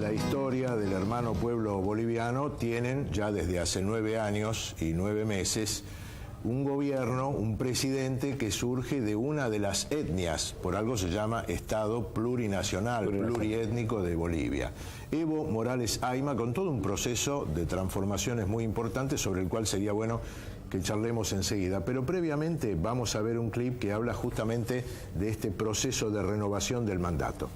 la historia del hermano pueblo boliviano tienen ya desde hace 9 años y 9 meses un gobierno, un presidente que surge de una de las etnias, por algo se llama Estado Plurinacional, Pluriétnico de Bolivia. Evo Morales Ayma, con todo un proceso de transformaciones muy importantes sobre el cual sería bueno que charlemos enseguida. Pero previamente vamos a ver un clip que habla justamente de este proceso de renovación del mandato.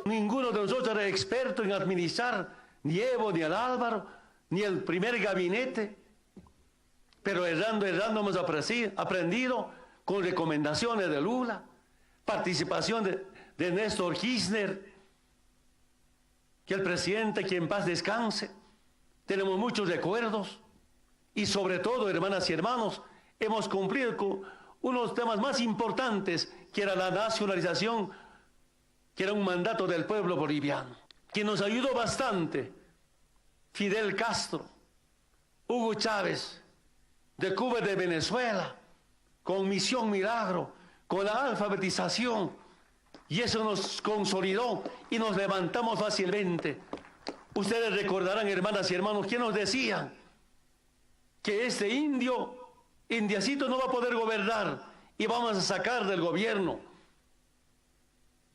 Ninguno de nosotros era experto en administrar, ni Evo, ni el Álvaro, ni el primer gabinete, pero errando hemos aprendido con recomendaciones de Lula, participación de Néstor Kirchner, que el presidente, que en paz descanse, tenemos muchos recuerdos, y sobre todo, hermanas y hermanos, hemos cumplido con uno de los temas más importantes, que era la nacionalización, que era un mandato del pueblo boliviano, que nos ayudó bastante. Fidel Castro, Hugo Chávez, de Cuba y de Venezuela, con Misión Milagro, con la alfabetización, y eso nos consolidó y nos levantamos fácilmente. Ustedes recordarán, hermanas y hermanos, que nos decían que este indiacito no va a poder gobernar y vamos a sacar del gobierno.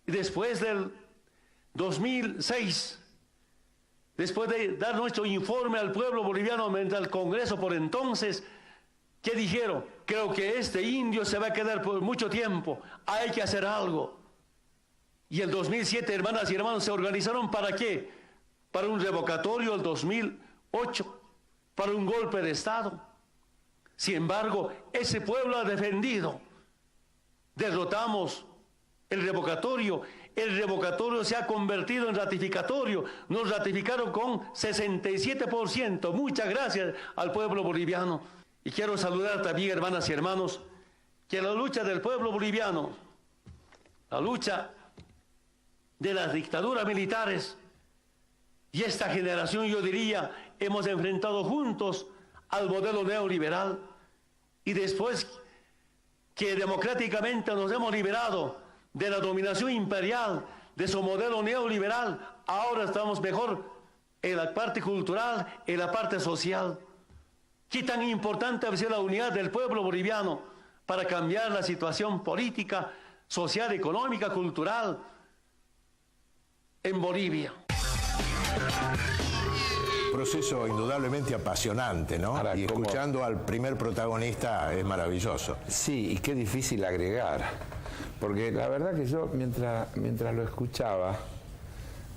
Y después del 2006, después de dar nuestro informe al pueblo boliviano al Congreso por entonces, ¿qué dijeron? Creo que este indio se va a quedar por mucho tiempo, hay que hacer algo. Y el 2007, hermanas y hermanos, se organizaron ¿para qué? Para un revocatorio el 2008, para un golpe de Estado. Sin embargo, ese pueblo ha defendido. Derrotamos el revocatorio se ha convertido en ratificatorio, nos ratificaron con 67%, muchas gracias al pueblo boliviano. Y quiero saludar también, hermanas y hermanos, que la lucha del pueblo boliviano, la lucha de las dictaduras militares, y esta generación, yo diría, hemos enfrentado juntos al modelo neoliberal, y después que democráticamente nos hemos liberado de la dominación imperial, de su modelo neoliberal, ahora estamos mejor en la parte cultural, en la parte social. ¿Qué tan importante ha sido la unidad del pueblo boliviano para cambiar la situación política, social, económica, cultural en Bolivia? Proceso indudablemente apasionante, ¿no? Ahora, y escuchando al primer protagonista es maravilloso. Sí, y qué difícil agregar. Porque la verdad que yo, mientras lo escuchaba,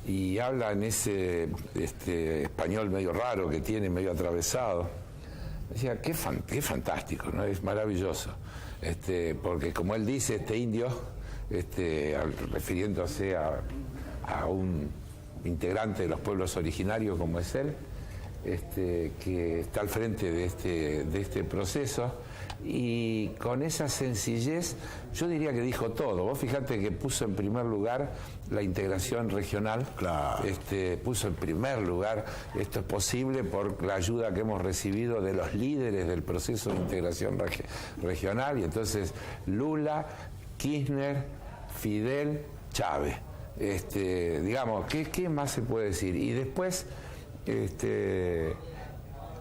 y habla en ese español medio raro que tiene, medio atravesado, decía, qué fantástico, ¿no? Es maravilloso. Porque como él dice, este indio, refiriéndose a un integrante de los pueblos originarios como es él, que está al frente de este proceso, y con esa sencillez yo diría que dijo todo. Vos fijate que puso en primer lugar la integración regional. Claro. Puso en primer lugar, esto es posible por la ayuda que hemos recibido de los líderes del proceso de integración regional, y entonces Lula, Kirchner, Fidel, Chávez. Digamos, ¿qué más se puede decir? Y después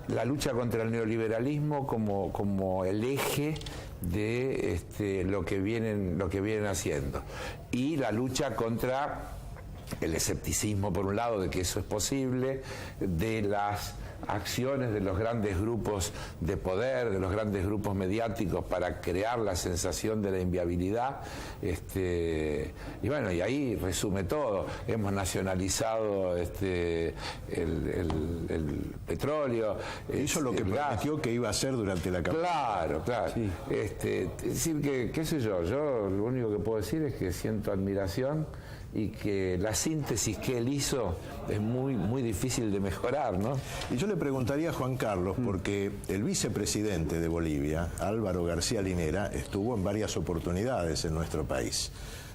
la lucha contra el neoliberalismo como el eje de lo que vienen haciendo, y la lucha contra el escepticismo, por un lado, de que eso es posible, de las acciones de los grandes grupos de poder, de los grandes grupos mediáticos para crear la sensación de la inviabilidad, y bueno, y ahí resume todo. Hemos nacionalizado el petróleo. Hizo lo que prometió que iba a hacer durante la campaña. Claro. Sí. Es decir, que, qué sé yo lo único que puedo decir es que siento admiración, y que la síntesis que él hizo es muy, muy difícil de mejorar, ¿no? Y yo le preguntaría a Juan Carlos, porque el vicepresidente de Bolivia, Álvaro García Linera, estuvo en varias oportunidades en nuestro país.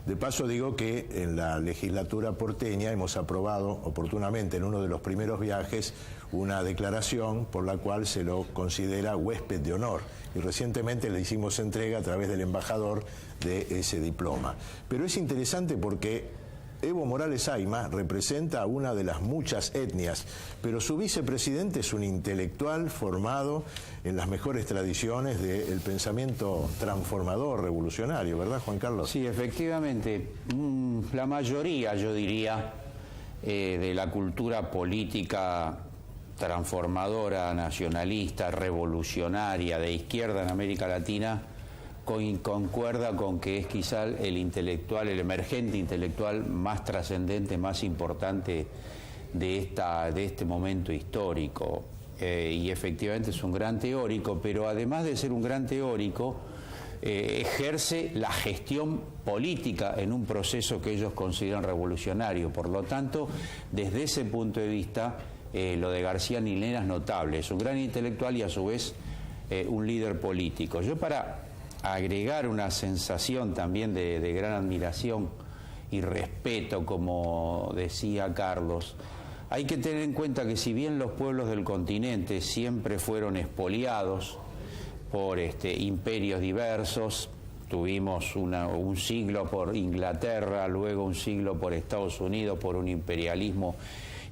De paso digo que en la legislatura porteña hemos aprobado oportunamente en uno de los primeros viajes una declaración por la cual se lo considera huésped de honor. Y recientemente le hicimos entrega a través del embajador de ese diploma. Pero es interesante porque Evo Morales Ayma representa a una de las muchas etnias, pero su vicepresidente es un intelectual formado en las mejores tradiciones del pensamiento transformador, revolucionario, ¿verdad, Juan Carlos? Sí, efectivamente. La mayoría, yo diría, de la cultura política transformadora, nacionalista, revolucionaria, de izquierda en América Latina, concuerda con que es quizá el intelectual, el emergente intelectual más trascendente, más importante de este momento histórico. Y efectivamente es un gran teórico, pero además de ser un gran teórico, ejerce la gestión política en un proceso que ellos consideran revolucionario. Por lo tanto, desde ese punto de vista, lo de García Linera es notable. Es un gran intelectual y a su vez un líder político. Yo, para agregar una sensación también de gran admiración y respeto, como decía Carlos, hay que tener en cuenta que si bien los pueblos del continente siempre fueron expoliados por imperios diversos, tuvimos un siglo por Inglaterra, luego un siglo por Estados Unidos, por un imperialismo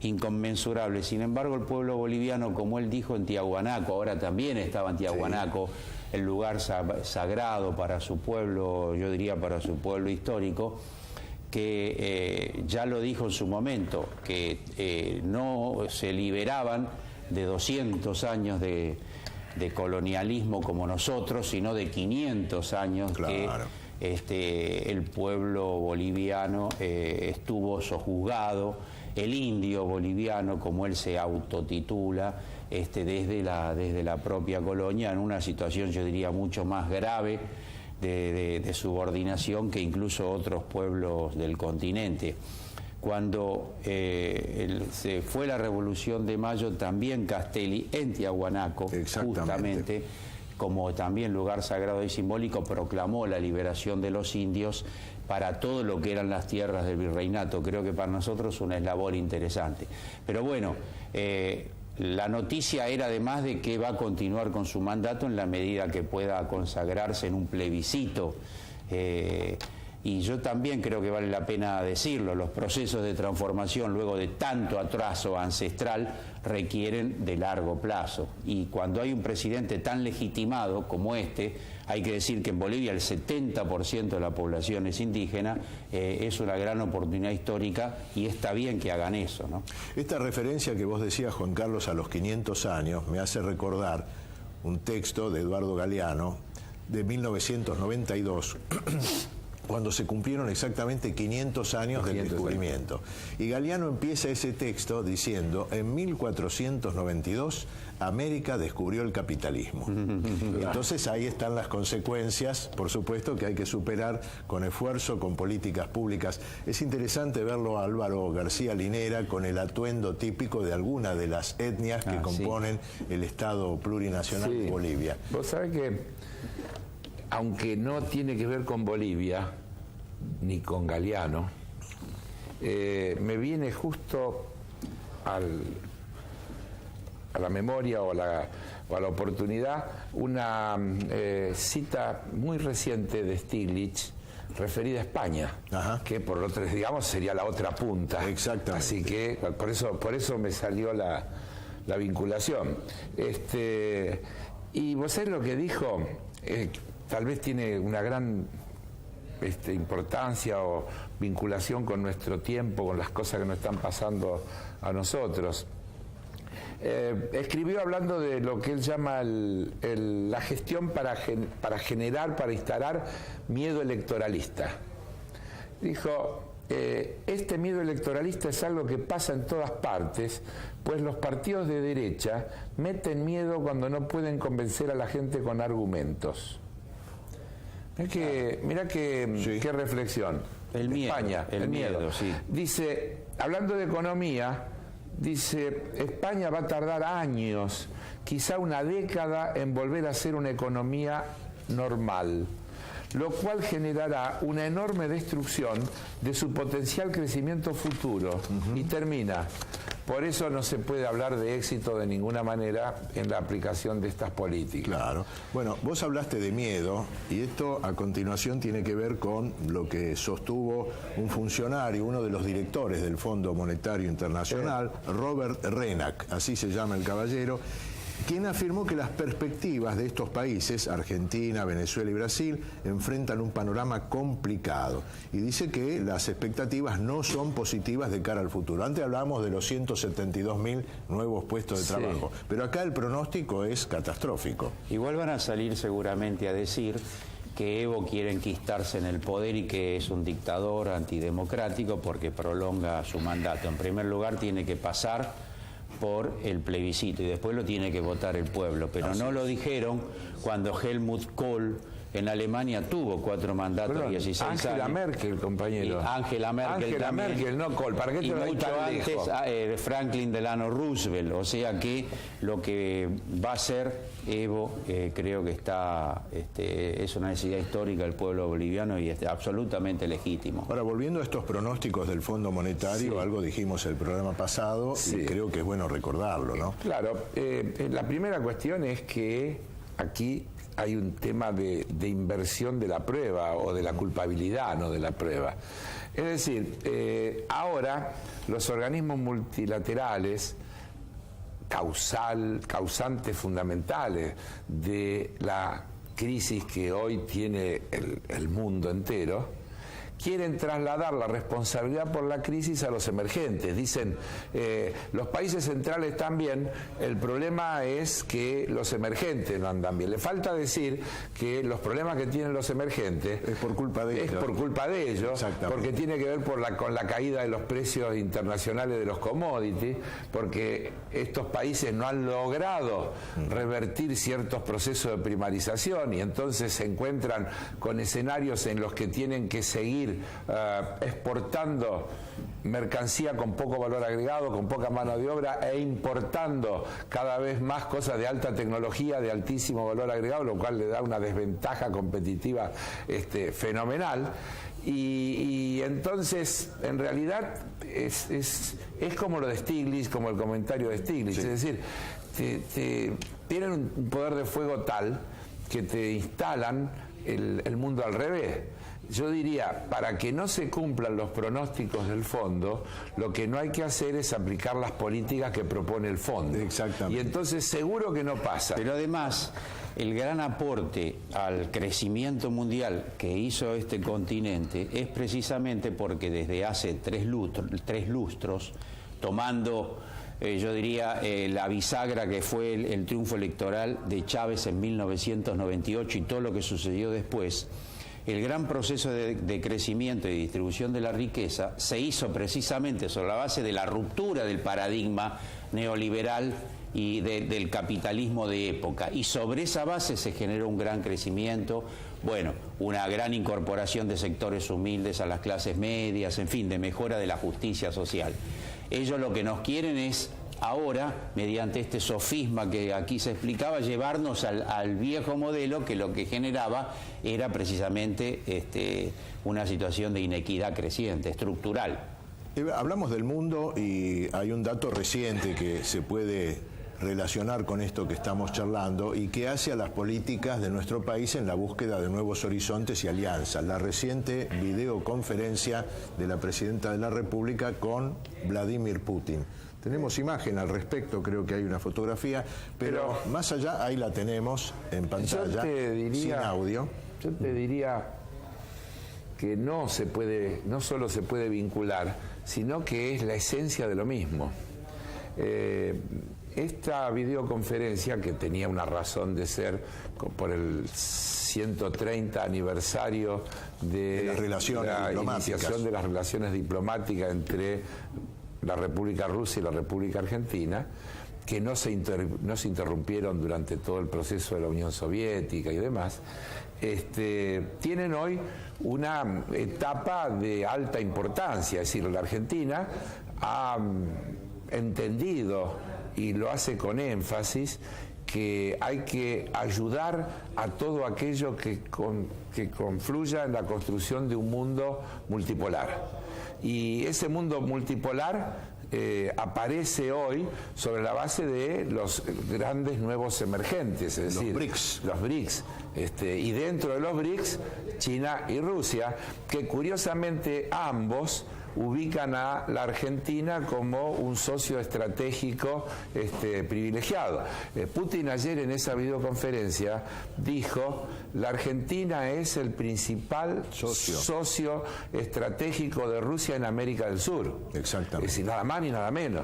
inconmensurable. Sin embargo, el pueblo boliviano, como él dijo en Tiahuanaco, ahora también estaba en Tiahuanaco, sí, el lugar sagrado para su pueblo, yo diría para su pueblo histórico, que ya lo dijo en su momento, que no se liberaban de 200 años de colonialismo como nosotros, sino de 500 años, claro, que el pueblo boliviano estuvo sojuzgado, el indio boliviano, como él se autotitula, desde la propia colonia, en una situación, yo diría, mucho más grave de subordinación que incluso otros pueblos del continente. Cuando se fue la Revolución de Mayo, también Castelli, en Tiahuanaco, justamente, como también lugar sagrado y simbólico, proclamó la liberación de los indios para todo lo que eran las tierras del virreinato. Creo que para nosotros es un eslabón interesante. Pero bueno, la noticia era además de que va a continuar con su mandato en la medida que pueda consagrarse en un plebiscito. Y yo también creo que vale la pena decirlo, los procesos de transformación luego de tanto atraso ancestral requieren de largo plazo. Y cuando hay un presidente tan legitimado como hay que decir que en Bolivia el 70% de la población es indígena, es una gran oportunidad histórica y está bien que hagan eso, ¿no? Esta referencia que vos decías, Juan Carlos, a los 500 años, me hace recordar un texto de Eduardo Galeano de 1992, cuando se cumplieron exactamente 500 años del descubrimiento. Y Galeano empieza ese texto diciendo: en 1492 América descubrió el capitalismo. Entonces ahí están las consecuencias, por supuesto, que hay que superar con esfuerzo, con políticas públicas. Es interesante verlo a Álvaro García Linera con el atuendo típico de alguna de las etnias que componen el Estado plurinacional de Bolivia. Vos sabés que, aunque no tiene que ver con Bolivia, ni con Galeano, me viene justo a la memoria o a la oportunidad una cita muy reciente de Stiglitz referida a España, que por lo tanto, digamos, sería la otra punta. Exactamente. Así que por eso me salió la vinculación. Y vos sabés lo que dijo, tal vez tiene una gran importancia o vinculación con nuestro tiempo, con las cosas que nos están pasando a nosotros. Escribió hablando de lo que él llama la gestión para generar, para instalar miedo electoralista. Dijo: este miedo electoralista es algo que pasa en todas partes, pues los partidos de derecha meten miedo cuando no pueden convencer a la gente con argumentos. Mirá qué reflexión. El miedo, España, el miedo, sí. Dice, hablando de economía, dice: España va a tardar años, quizá una década, en volver a ser una economía normal. lo cual generará una enorme destrucción de su potencial crecimiento futuro. Y termina. Por eso no se puede hablar de éxito de ninguna manera en la aplicación de estas políticas. Claro. Bueno, vos hablaste de miedo y esto a continuación tiene que ver con lo que sostuvo un funcionario, uno de los directores del Fondo Monetario Internacional, Robert Renak, así se llama el caballero, quien afirmó que las perspectivas de estos países, Argentina, Venezuela y Brasil, enfrentan un panorama complicado. Y dice que las expectativas no son positivas de cara al futuro. Antes hablábamos de los 172.000 nuevos puestos de trabajo, pero acá el pronóstico es catastrófico. Igual van a salir seguramente a decir que Evo quiere enquistarse en el poder y que es un dictador antidemocrático porque prolonga su mandato. En primer lugar tiene que pasar por el plebiscito y después lo tiene que votar el pueblo, pero no lo dijeron cuando Helmut Kohl en Alemania tuvo 4 mandatos y 16 años. Angela Merkel, compañero. Angela Merkel, no Kohl. ¿Para qué te y lo mucho antes Franklin Delano Roosevelt. O sea que lo que va a hacer Evo creo que es una necesidad histórica del pueblo boliviano y es absolutamente legítimo. Ahora, volviendo a estos pronósticos del Fondo Monetario, algo dijimos el programa pasado y creo que es bueno recordarlo, ¿no? Claro. La primera cuestión es que aquí hay un tema de inversión de la prueba o de la culpabilidad, no de la prueba. Es decir, ahora los organismos multilaterales, causantes fundamentales de la crisis que hoy tiene el mundo entero, quieren trasladar la responsabilidad por la crisis a los emergentes. Dicen, los países centrales también, el problema es que los emergentes no andan bien. Le falta decir que los problemas que tienen los emergentes es por culpa de ellos. Porque tiene que ver con la caída de los precios internacionales de los commodities, porque estos países no han logrado revertir ciertos procesos de primarización y entonces se encuentran con escenarios en los que tienen que seguir exportando mercancía con poco valor agregado, con poca mano de obra e importando cada vez más cosas de alta tecnología, de altísimo valor agregado, lo cual le da una desventaja competitiva fenomenal. Y entonces, en realidad, es como lo de Stiglitz, como el comentario de Stiglitz, es decir, tienen un poder de fuego tal que te instalan el mundo al revés. Yo diría, para que no se cumplan los pronósticos del fondo, lo que no hay que hacer es aplicar las políticas que propone el fondo. Exactamente. Y entonces seguro que no pasa. Pero además, el gran aporte al crecimiento mundial que hizo este continente es precisamente porque desde hace tres lustros, tomando, yo diría, la bisagra que fue el triunfo electoral de Chávez en 1998 y todo lo que sucedió después, el gran proceso de crecimiento y distribución de la riqueza se hizo precisamente sobre la base de la ruptura del paradigma neoliberal y del capitalismo de época. Y sobre esa base se generó un gran crecimiento, bueno, una gran incorporación de sectores humildes a las clases medias, en fin, de mejora de la justicia social. Ellos lo que nos quieren es ahora, mediante este sofisma que aquí se explicaba, llevarnos al viejo modelo que lo que generaba era precisamente una situación de inequidad creciente, estructural. Hablamos del mundo y hay un dato reciente que se puede relacionar con esto que estamos charlando y que hace a las políticas de nuestro país en la búsqueda de nuevos horizontes y alianzas. La reciente videoconferencia de la Presidenta de la República con Vladimir Putin. Tenemos imagen al respecto, creo que hay una fotografía, pero más allá, ahí la tenemos en pantalla, sin audio. Yo te diría que no solo se puede vincular, sino que es la esencia de lo mismo. Esta videoconferencia, que tenía una razón de ser por el 130 aniversario de la iniciación de las relaciones diplomáticas entre la República Rusa y la República Argentina, que no se interrumpieron durante todo el proceso de la Unión Soviética y demás, tienen hoy una etapa de alta importancia. Es decir, la Argentina ha entendido, y lo hace con énfasis, que hay que ayudar a todo aquello que confluya en la construcción de un mundo multipolar. Y ese mundo multipolar aparece hoy sobre la base de los grandes nuevos emergentes, es decir, los BRICS. Y dentro de los BRICS, China y Rusia, que curiosamente ambos ubican a la Argentina como un socio estratégico privilegiado. Putin ayer en esa videoconferencia dijo: la Argentina es el principal socio estratégico de Rusia en América del Sur. Exactamente. Es decir, nada más ni nada menos.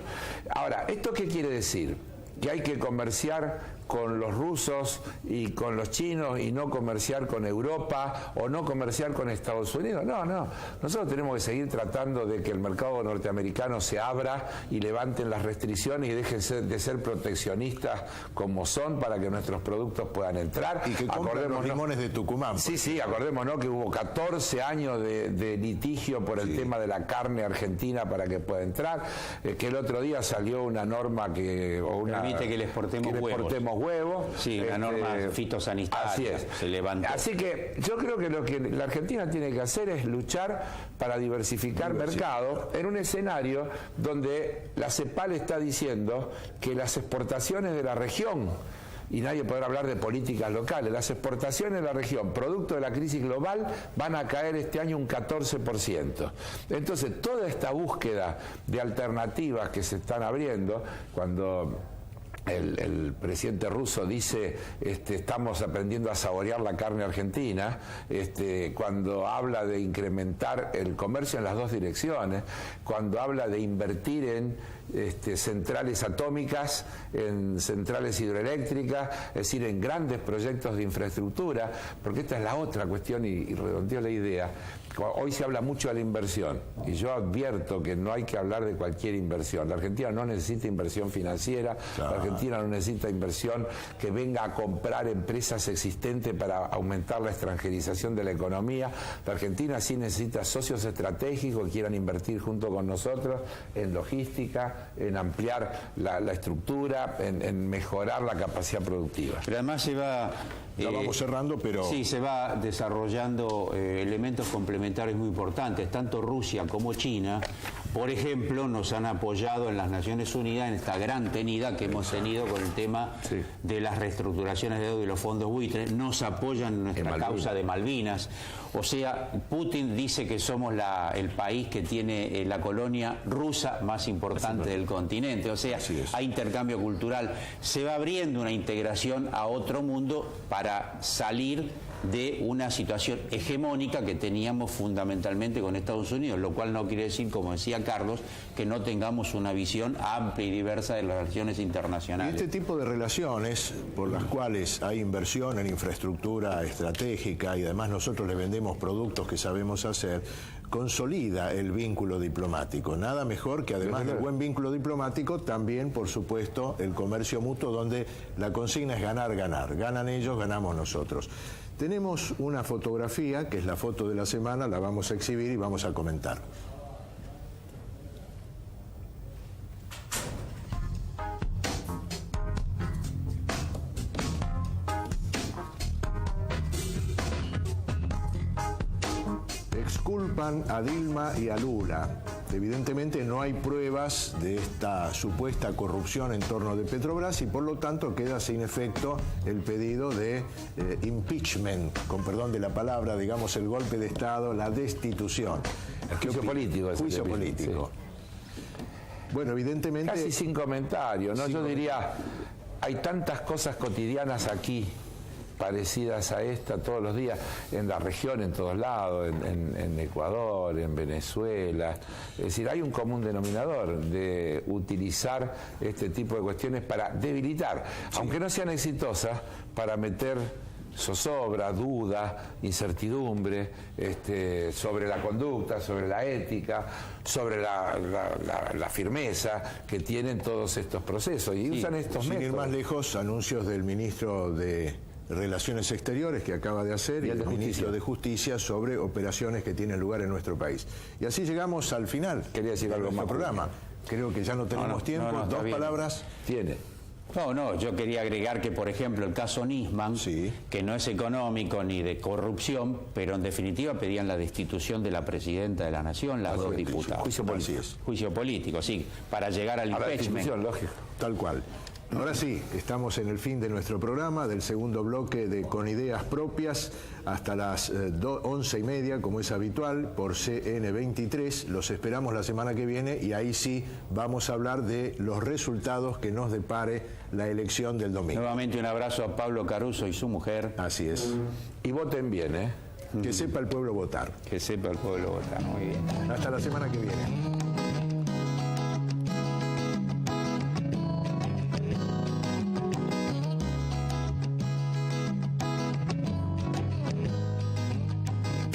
Ahora, ¿esto qué quiere decir? ¿Que hay que comerciar con los rusos y con los chinos y no comerciar con Europa o no comerciar con Estados Unidos? No, no. Nosotros tenemos que seguir tratando de que el mercado norteamericano se abra y levanten las restricciones y dejen de ser proteccionistas como son, para que nuestros productos puedan entrar. Y que compren los limones de Tucumán. Sí, acordémonos que hubo 14 años de litigio por el tema de la carne argentina para que pueda entrar, que el otro día salió una norma que permite que le exportemos huevos. Sí, una norma fitosanitaria. Así es. Se levantó. Así que yo creo que lo que la Argentina tiene que hacer es luchar para diversificar mercado en un escenario donde la CEPAL está diciendo que las exportaciones de la región, y nadie podrá hablar de políticas locales, las exportaciones de la región, producto de la crisis global, van a caer este año un 14%. Entonces, toda esta búsqueda de alternativas que se están abriendo, cuando el presidente ruso dice estamos aprendiendo a saborear la carne argentina, cuando habla de incrementar el comercio en las dos direcciones, cuando habla de invertir en centrales atómicas, en centrales hidroeléctricas, es decir, en grandes proyectos de infraestructura, porque esta es la otra cuestión, y redondeo la idea. Hoy se habla mucho de la inversión, y yo advierto que no hay que hablar de cualquier inversión. La Argentina no necesita inversión financiera, claro. La Argentina no necesita inversión que venga a comprar empresas existentes para aumentar la extranjerización de la economía. La Argentina sí necesita socios estratégicos que quieran invertir junto con nosotros en logística, en ampliar la estructura, en mejorar la capacidad productiva. Pero además se va... Ya vamos cerrando, pero... Sí, se va desarrollando elementos complementarios muy importantes. Tanto Rusia como China, por ejemplo, nos han apoyado en las Naciones Unidas en esta gran tenida que hemos tenido con el tema de las reestructuraciones de deuda y los fondos buitres. Nos apoyan en nuestra causa de Malvinas. O sea, Putin dice que somos el país que tiene la colonia rusa más importante del continente. O sea, hay intercambio cultural. Se va abriendo una integración a otro mundo para salir de una situación hegemónica que teníamos fundamentalmente con Estados Unidos, lo cual no quiere decir, como decía Carlos, que no tengamos una visión amplia y diversa de las relaciones internacionales. Y este tipo de relaciones por las cuales hay inversión en infraestructura estratégica y además nosotros le vendemos productos que sabemos hacer, consolida el vínculo diplomático. Nada mejor que, además del buen vínculo diplomático, también, por supuesto, el comercio mutuo, donde la consigna es ganar, ganar. Ganan ellos, ganamos nosotros. Tenemos una fotografía, que es la foto de la semana, la vamos a exhibir y vamos a comentar. Exculpan a Dilma y a Lula. Evidentemente no hay pruebas de esta supuesta corrupción en torno de Petrobras y por lo tanto queda sin efecto el pedido de impeachment, con perdón de la palabra, digamos el golpe de Estado, la destitución. El juicio político. Juicio político. Sí. Bueno, evidentemente... Casi sin comentario, ¿no? Yo diría, hay tantas cosas cotidianas aquí parecidas a esta todos los días, en la región, en todos lados, en Ecuador, en Venezuela. Es decir, hay un común denominador de utilizar este tipo de cuestiones para debilitar, aunque no sean exitosas, para meter zozobra, duda, incertidumbre sobre la conducta, sobre la ética, sobre la firmeza que tienen todos estos procesos. Y usan estos métodos. Sin ir más lejos, anuncios del ministro de Relaciones Exteriores que acaba de hacer y el ministro de Justicia sobre operaciones que tienen lugar en nuestro país. Y así llegamos al final. Quería decir algo más. Programa. Creo que ya no tenemos tiempo. Dos palabras. Tiene. No, yo quería agregar que, por ejemplo, el caso Nisman, Sí. que no es económico ni de corrupción, pero en definitiva pedían la destitución de la presidenta de la Nación, las dos diputadas. Juicio político. Así es. Juicio político, sí, para llegar al A la impeachment. destitución, lógico. Tal cual. Ahora sí, estamos en el fin de nuestro programa, del segundo bloque de Con Ideas Propias, hasta las 11:30, como es habitual, por CN23. Los esperamos la semana que viene y ahí sí vamos a hablar de los resultados que nos depare la elección del domingo. Nuevamente un abrazo a Pablo Caruso y su mujer. Así es. Y voten bien, ¿eh? Que sepa el pueblo votar. Que sepa el pueblo votar. Muy bien. Hasta la semana que viene.